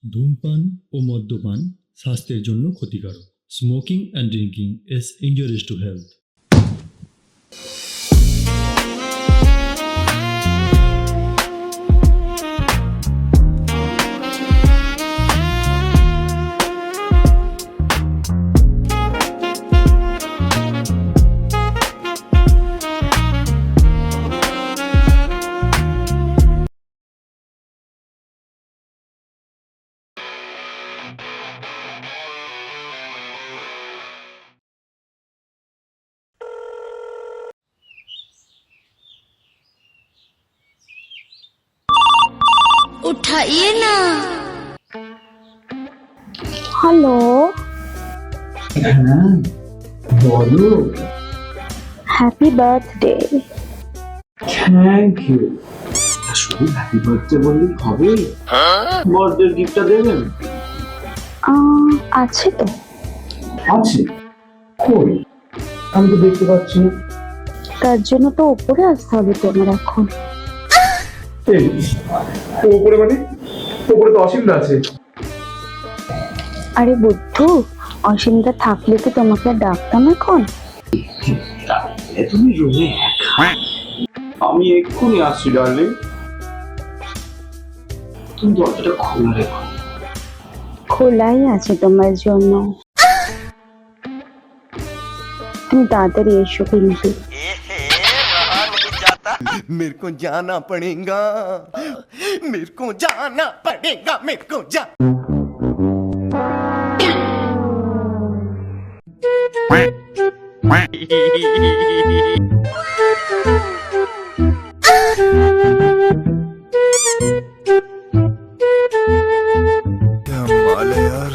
ধূমপান ও মদ্যপান স্বাস্থ্যের জন্য ক্ষতিকারক। Smoking and drinking is injurious to health. उठाइए ना। हेलो। হ্যাঁ বলো। Happy birthday. Thank you. শুধু হ্যাপি বার্থডে বললেই হবে? বার্থডে গিফটটা দেবেন? আছে তো। আছে? কই আমি তো দেখতে পাচ্ছি না। তার জন্য তো উপরে আসতে হবে তোমার এখন। এই উপরে মানে? উপরে তো অসীমদা আছে। আরে বুদ্ধু, অসীমদা থাকলে কি তোমাকে আর ডাকতাম এখন? তুমি রুমে একা? আমি এক্ষুনি আসছি ডার্লিং। তুমি দরজাটা খোলা রেখো। খোলাই আছে তোমার জন্য, তুমি তাড়াতাড়ি এসো কিন্তু। मेरे को जाना पड़ेगा, मेरे को जाना पड़ेगा, मेरे को जा क्या माल है यार।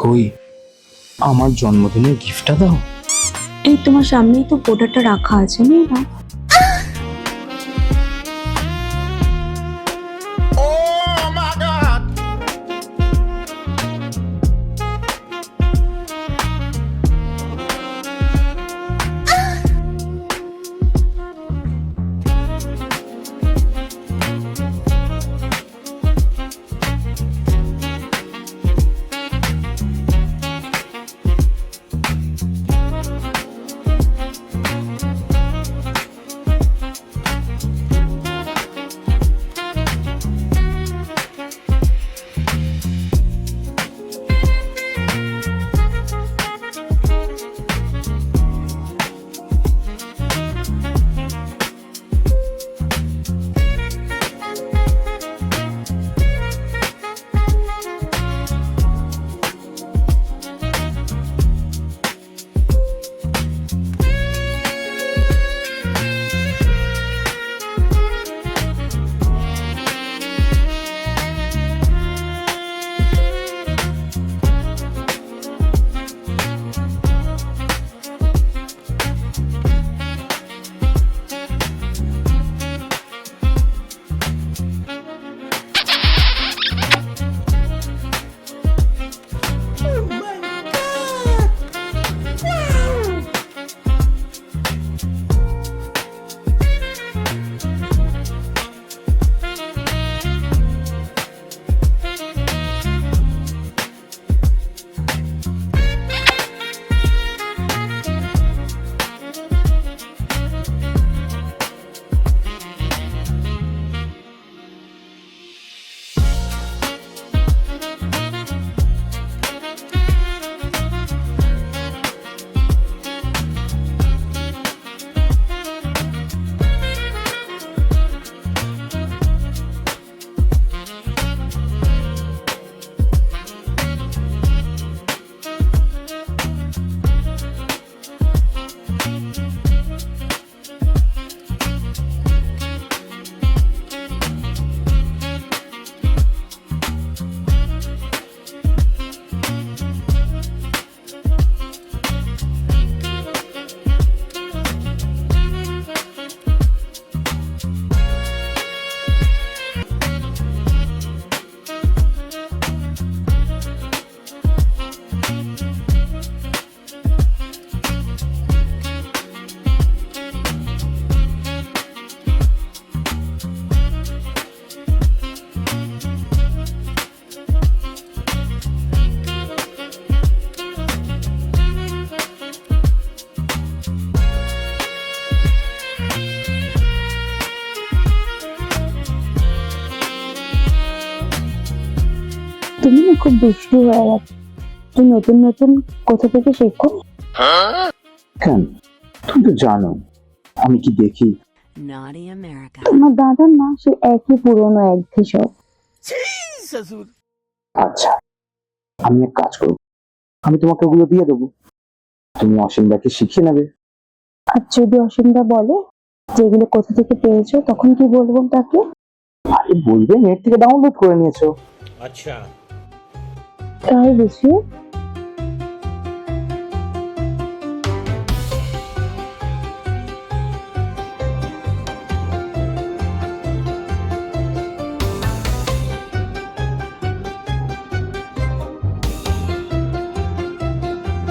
কই আমার জন্মদিনের গিফটটা দাও। এই তোমার সামনেই তো পোটাটা রাখা আছে, নিয়ে নাও। না খুব দুষ্টু হয়ে গেছে। তুই নতুন নতুন কোথা থেকে শেখো? কেন, তুমি তো জানো আমি কি দেখি। Naughty America. তোমার দাদার না সে একই পুরনো একঘেয়ে সব। ससुर আচ্ছা, আমি এক কাজ করবো, আমি তোমাকে ওগুলো দিয়ে দেবো, তুমি অসীমদাকে শিখিয়ে নেবে। আর যদি অসীমদা বলে যে এগুলো কোথা থেকে পেয়েছো, তখন কি বলবো তাকে? আরে বলবে নেট থেকে ডাউনলোড করে নিয়েছো। তাই বুঝি।